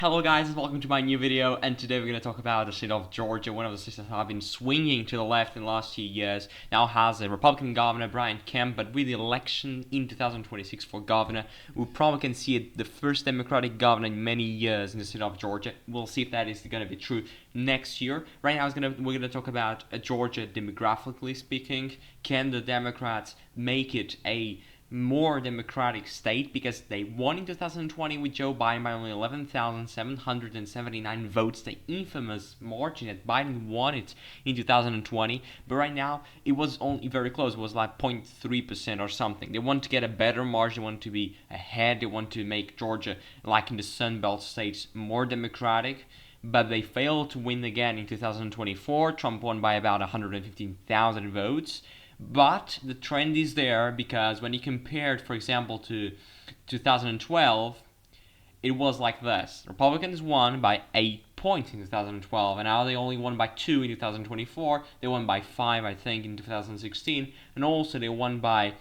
Hello guys, and welcome to my new video, and today we're going to talk about the state of Georgia, one of the states that have been swinging to the left in the last few years. Now has a Republican governor, Brian Kemp, but with the election in 2026 for governor, we probably can see the first Democratic governor in many years in the state of Georgia. We'll see if that is going to be true next year. Right now we're going to talk about Georgia demographically speaking. Can the Democrats make it a more democratic state, because they won in 2020 with Joe Biden by only 11,779 votes, the infamous margin that Biden won it in 2020. But right now it was only very close. It was like 0.3% or something. They want to get a better margin. They want to be ahead. They want to make Georgia, like in the Sun Belt states, more democratic. But they failed to win again in 2024. Trump won by about 115,000 votes. But the trend is there, because when you compare it, for example, to 2012, it was like this. Republicans won by 8 points in 2012, and now they only won by 2 in 2024. They won by 5, I think, in 2016, and also they won by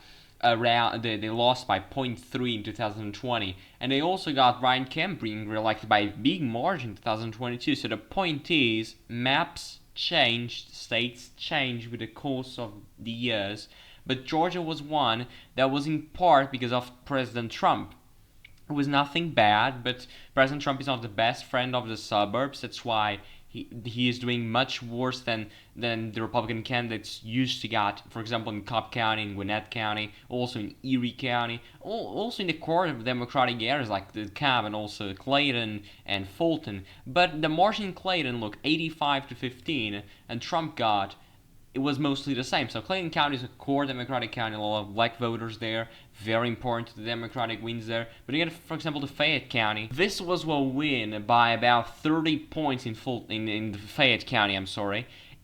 around they lost by 0.3 in 2020, and they also got Brian Kemp being reelected by a big margin in 2022. So the point is, maps changed, states changed with the course of the years, but Georgia was one that was in part because of President Trump. It was nothing bad, but President Trump is not the best friend of the suburbs. That's why he is doing much worse than the Republican candidates used to get. For example, in Cobb County, in Gwinnett County, also in Erie County, also in the core of Democratic areas like the Cobb and also Clayton and Fulton. But the margin in Clayton, look, 85 to 15, and Trump got, it was mostly the same. So Clayton County is a core Democratic county, a lot of black voters there, very important to the Democratic wins there. But you get, for example, the Fayette County. This was a win by about 30 points in Fayette County,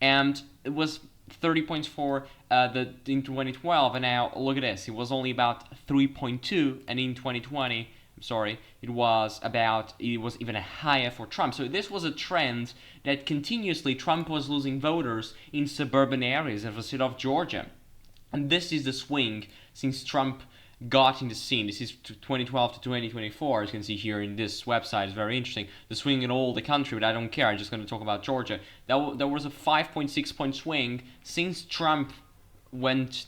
and it was 30 points for in 2012, and now look at this, it was only about 3.2, and in 2020, it was even higher for Trump. So this was a trend that continuously Trump was losing voters in suburban areas of the state of Georgia. And this is the swing since Trump got in the scene. This is 2012 to 2024, as you can see here in this website. It's very interesting. The swing in all the country, but I don't care. I'm just going to talk about Georgia. There was a 5.6 point swing since Trump was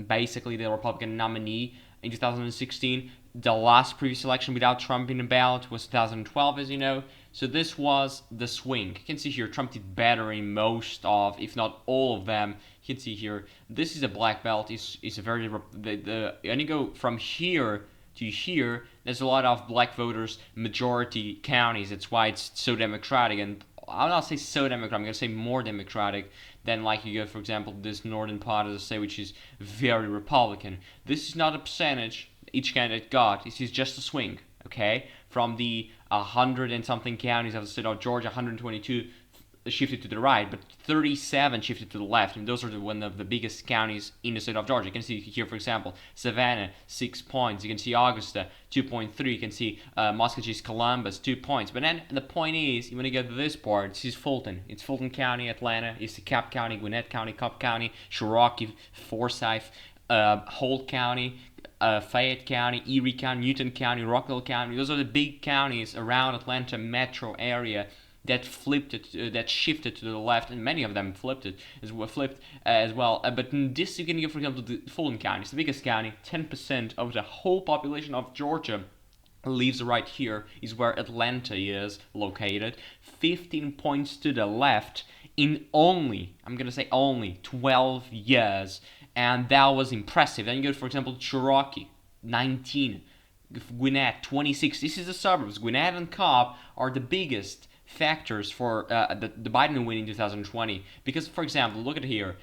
basically the Republican nominee in 2016. The last previous election without Trump in the ballot was 2012, as you know. So this was the swing. You can see here Trump did better in most of, if not all of them. You can see here, this is a black belt. It's a very and you go from here to here, there's a lot of black voters, majority counties. That's why it's so democratic, and I'll not say so democratic, I'm going to say more democratic than like you go, for example, this northern part of the state, which is very Republican. This is not a percentage each candidate got. This is just a swing, okay? From the 100 and something counties of the state of Georgia, 122 shifted to the right, but 37 shifted to the left, and those are one of the biggest counties in the state of Georgia. You can see here, for example, Savannah, 6 points. You can see Augusta, 2.3. You can see Muscatine, Columbus, 2 points. But then the point is, you want to get to this part, this is Fulton. It's Fulton County, Atlanta. It's the Cobb County, Gwinnett County, Cobb County, Cherokee, Forsyth, Holt County, Fayette County, Erie County, Newton County, Rockville County. Those are the big counties around Atlanta metro area that shifted to the left, and many of them flipped as well. But in this, you can go, for example, to Fulton County. It's the biggest county. 10% of the whole population of Georgia lives right here. Is where Atlanta is located. 15 points to the left in only 12 years. And that was impressive. Then you go, for example, to Cherokee, 19. Gwinnett, 26. This is the suburbs. Gwinnett and Cobb are the biggest factors for the Biden win in 2020. Because, for example, look at here.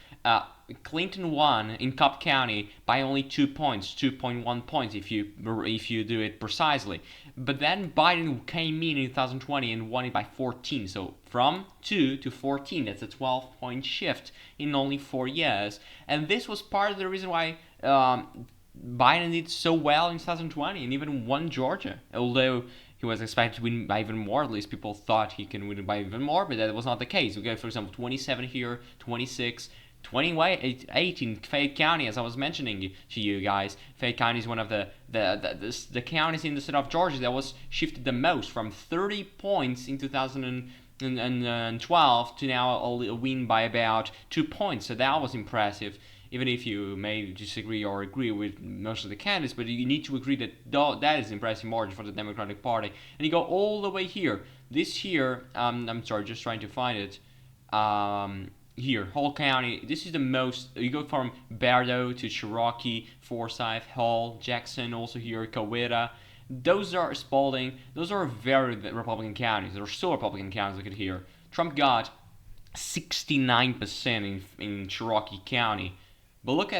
Clinton won in Cobb County by only 2 points, 2.1 points if you do it precisely. But then Biden came in 2020 and won it by 14. So from 2 to 14, that's a 12-point shift in only 4 years. And this was part of the reason why Biden did so well in 2020 and even won Georgia. Although he was expected to win by even more. At least people thought he can win by even more, but that was not the case. We got, for example, 27 here, 26, 28 in Fayette County, as I was mentioning to you guys. Fayette County is one of the counties in the state of Georgia that was shifted the most, from 30 points in 2012 to now a win by about 2 points. So that was impressive. Even if you may disagree or agree with most of the candidates, but you need to agree that that is an impressive margin for the Democratic Party. And you go all the way here. This here, I'm sorry, just trying to find it. Here, Hall County. This is the most. You go from Bardo to Cherokee, Forsyth, Hall, Jackson, also here, Coweta. Those are Spalding. Those are very Republican counties. They're still Republican counties. Look at here. Trump got 69% in Cherokee County. But look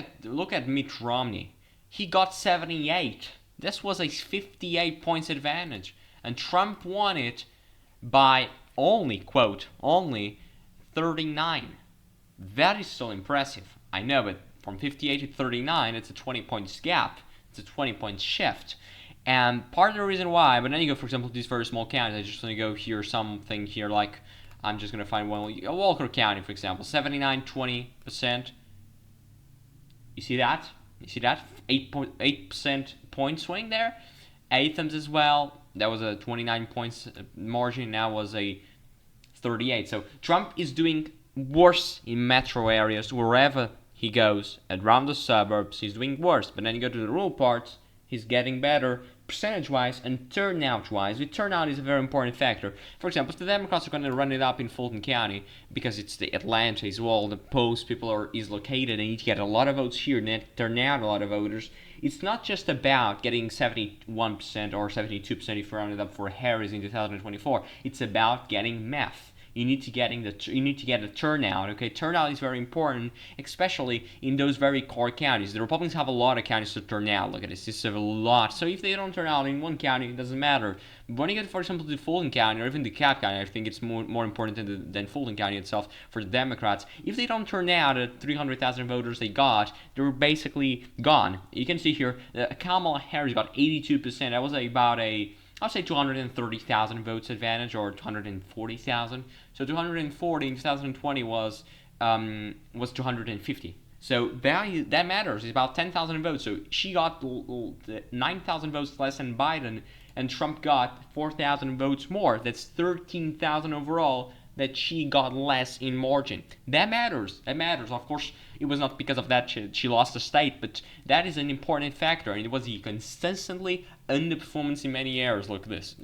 at Mitt Romney. He got 78. This was a 58 points advantage, and Trump won it by only 39. That is still impressive. I know, but from 58 to 39, it's a 20 points gap. It's a 20 point shift. And part of the reason why, but then you go, for example, to these very small counties. I just want to go here, something here like, I'm just going to find one, Walker County, for example, 79, 20%. You see that? 8% point swing there. Athens as well. That was a 29 points margin. Now was a 38. So Trump is doing worse in metro areas wherever he goes. Around the suburbs, he's doing worse. But then you go to the rural parts, he's getting better percentage-wise and turnout-wise. The turnout is a very important factor. For example, if the Democrats are going to run it up in Fulton County, because it's the Atlanta as well, the post people is located, and you get a lot of votes here, and turn out a lot of voters. It's not just about getting 71% or 72% if you round it up for Harris in 2024. It's about getting math. You need to get a turnout. Okay, turnout is very important, especially in those very core counties. The Republicans have a lot of counties to turn out. Look at this. This is a lot. So if they don't turn out in one county, it doesn't matter. But when you get, for example, to Fulton County or even DeKalb County, I think it's more important than Fulton County itself for the Democrats. If they don't turn out at 300,000 voters they got, they're basically gone. You can see here, Kamala Harris got 82%. That was about I'll say 230,000 votes advantage, or 240,000. So 240 in 2020 was 250. So that matters. It's about 10,000 votes. So she got 9,000 votes less than Biden, and Trump got 4,000 votes more. That's 13,000 overall that she got less in margin. That matters. Of course, it was not because of that she lost the state, but that is an important factor, and it was a consistently underperformance in many areas. Look at this.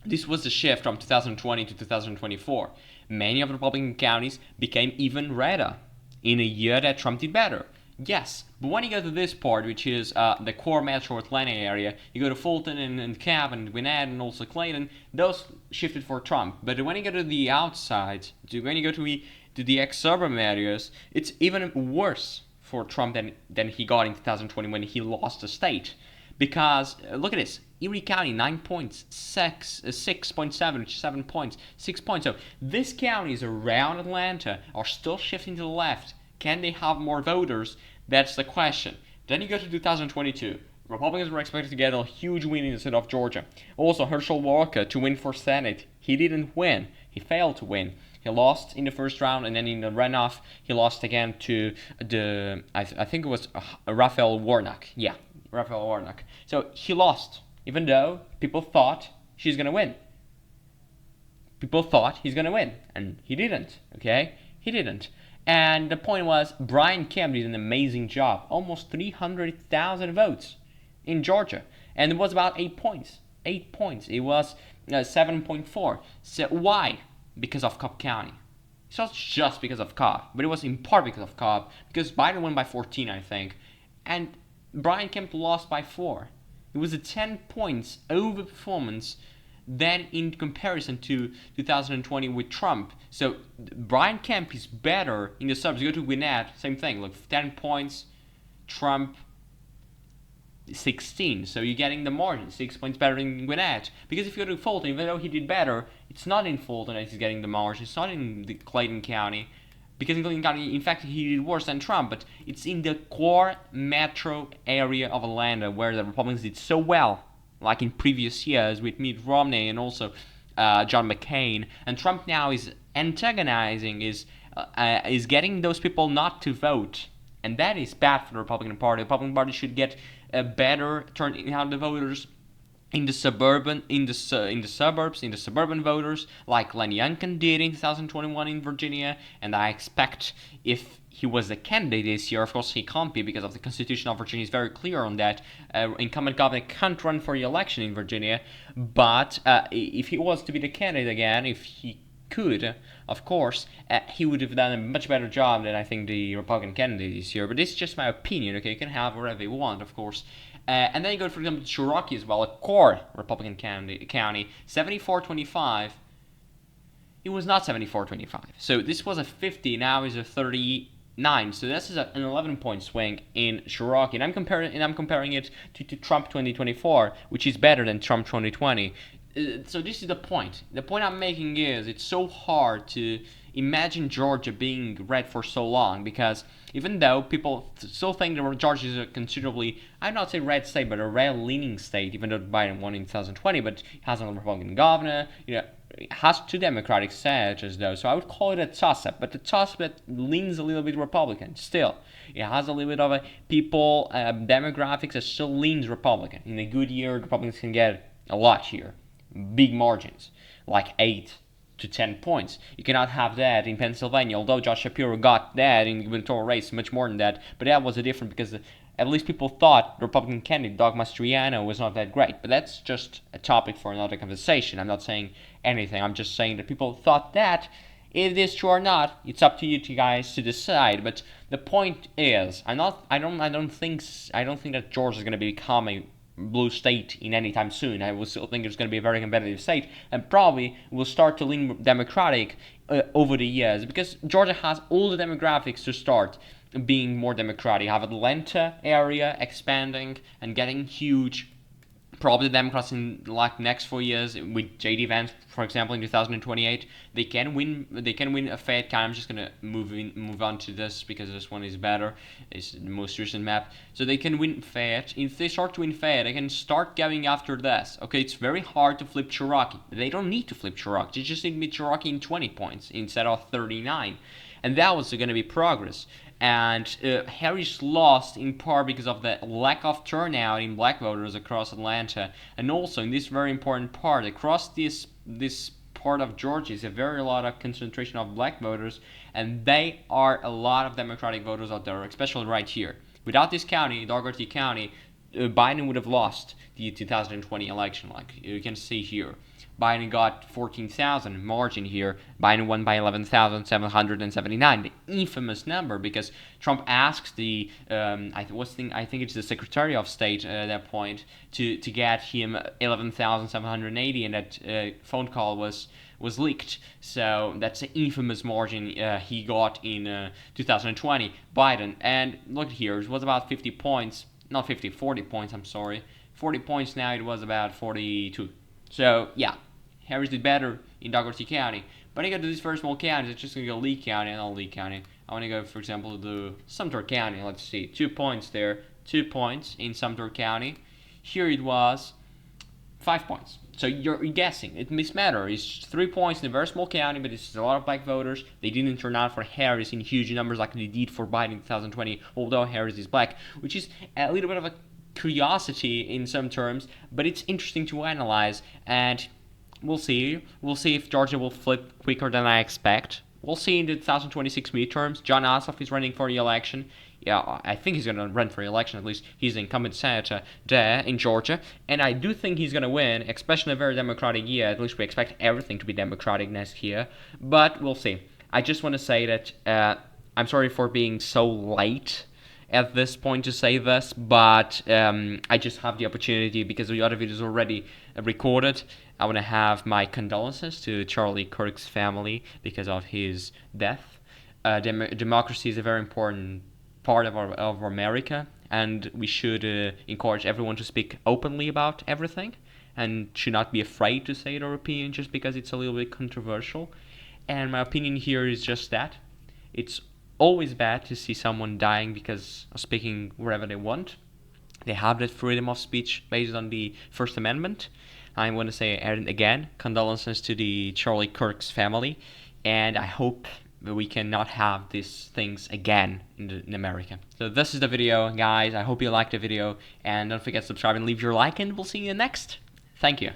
This was the shift from 2020 to 2024. Many of the Republican counties became even redder in a year that Trump did better. Yes, but when you go to this part, which is the core metro Atlanta area, you go to Fulton and Cobb and Gwinnett and also Clayton, those shifted for Trump. But when you go to the outside, when you go to the ex-suburban areas, it's even worse for Trump than he got in 2020 when he lost the state. Because, look at this, Erie County, 9 points, 6.7, 7 points, 6 points. So these counties around Atlanta are still shifting to the left. Can they have more voters? That's the question. Then you go to 2022. Republicans were expected to get a huge win in the state of Georgia. Also, Herschel Walker to win for Senate. He didn't win. He failed to win. He lost in the first round, and then in the runoff, he lost again to I think it was Raphael Warnock. Yeah, Raphael Warnock. So he lost, even though people thought she's going to win. People thought he's going to win, and he didn't, okay? He didn't. And the point was, Brian Kemp did an amazing job. Almost 300,000 votes in Georgia. And it was about 8 points. 8 points. It was 7.4. So why? Because of Cobb County. It's not just because of Cobb, but it was in part because of Cobb. Because Biden won by 14, I think. And Brian Kemp lost by 4. It was a 10 points overperformance than in comparison to 2020 with Trump. So Brian Kemp is better in the suburbs. You go to Gwinnett, same thing. Look, 10 points, Trump 16. So you're getting the margin, 6 points better in Gwinnett. Because if you go to Fulton, even though he did better, it's not in Fulton that he's getting the margin. It's not in the Clayton County. Because in Clayton County, in fact, he did worse than Trump. But it's in the core metro area of Atlanta where the Republicans did so well, like in previous years with Mitt Romney and also John McCain. And Trump now is antagonizing, is is getting those people not to vote, and that is bad for the Republican Party. The Republican Party should get a better turnout of the voters in the suburban voters, like Len Youngkin did in 2021 in Virginia, and I expect if he was the candidate this year, of course he can't be because of the Constitution of Virginia is very clear on that. Incumbent governor can't run for re-election in Virginia, but if he was to be the candidate again, if he could, of course, he would have done a much better job than I think the Republican candidate this year. But this is just my opinion, okay? You can have whatever you want, of course. And then you go, for example, to Cherokee as well, a core Republican county, 74-25. It was not 74-25. So this was a 50, now is a 39. So this is an 11-point swing in Cherokee, and I'm comparing it to Trump 2024, which is better than Trump 2020. So this is the point. The point I'm making is it's so hard to imagine Georgia being red for so long, because even though people still think that Georgia is a considerably, I'd not say red state, but a red-leaning state, even though Biden won in 2020, but it has a Republican governor, it has two Democratic senators though, so I would call it a toss-up, but the toss-up that leans a little bit Republican still. It has a little bit of a demographics that still leans Republican. In a good year, Republicans can get a lot here. Big margins, like 8 to 10 points. You cannot have that in Pennsylvania, although Josh Shapiro got that in the gubernatorial race, much more than that, but that was a different because at least people thought the Republican candidate, Doug Mastriano, was not that great. But that's just a topic for another conversation. I'm not saying anything. I'm just saying that people thought that. If it is true or not, it's up to you guys to decide. But the point is, I don't think that Georgia is going to become a blue state in any time soon. I will still think it's going to be a very competitive state, and probably will start to lean Democratic over the years, because Georgia has all the demographics to start being more Democratic. You have Atlanta area expanding and getting huge. Probably the Democrats in like next 4 years with J.D. Vance, for example, in 2028, they can win a Fayette County. I'm just gonna move on to this because this one is better. It's the most recent map. So they can win Fayette. If they start to win Fayette, they can start going after this. Okay, it's very hard to flip Cherokee. They don't need to flip Cherokee. They just need to beat Cherokee in 20 points instead of 39, and that was going to be progress. And Harris lost in part because of the lack of turnout in black voters across Atlanta, and also in this very important part across this part of Georgia is a very lot of concentration of black voters, and they are a lot of Democratic voters out there, especially right here. Without this county, Dougherty County, Biden would have lost the 2020 election, like you can see here. Biden got 14,000 margin here. Biden won by 11,779, the infamous number, because Trump asked the I think it's the Secretary of State at that point to get him 11,780, and that phone call was leaked. So that's the infamous margin he got in 2020, Biden. And look here, it was about 50 points, not 50, 40 points, I'm sorry. 40 points now, it was about 42. So, yeah, Harris did better in Dougherty County. But I go to these very small counties. It's just going to go Lee County and not Lee County. I want to go, for example, to Sumter County. Let's see, 2 points there. 2 points in Sumter County. Here it was 5 points. So you're guessing. It doesn't matter. It's 3 points in a very small county, but it's a lot of black voters. They didn't turn out for Harris in huge numbers like they did for Biden in 2020, although Harris is black, which is a little bit of a curiosity in some terms, but it's interesting to analyze, and we'll see. We'll see if Georgia will flip quicker than I expect. We'll see in the 2026 midterms. John Ossoff is running for re-election. Yeah, I think he's going to run for re-election. At least he's the incumbent senator there in Georgia, and I do think he's going to win, especially in a very Democratic year. At least we expect everything to be Democratic next year, but we'll see. I just want to say that I'm sorry for being so late at this point to say this, but I just have the opportunity because the other video is already recorded. I want to have my condolences to Charlie Kirk's family because of his death. Democracy is a very important part of America, and we should encourage everyone to speak openly about everything and should not be afraid to say their opinion just because it's a little bit controversial. And my opinion here is just that. It's always bad to see someone dying because of speaking wherever they want. They have that freedom of speech based on the First Amendment. I want to say again, condolences to the Charlie Kirk's family, and I hope we cannot have these things again in America. So this is the video, guys. I hope you liked the video, and don't forget to subscribe and leave your like, and we'll see you next. Thank you.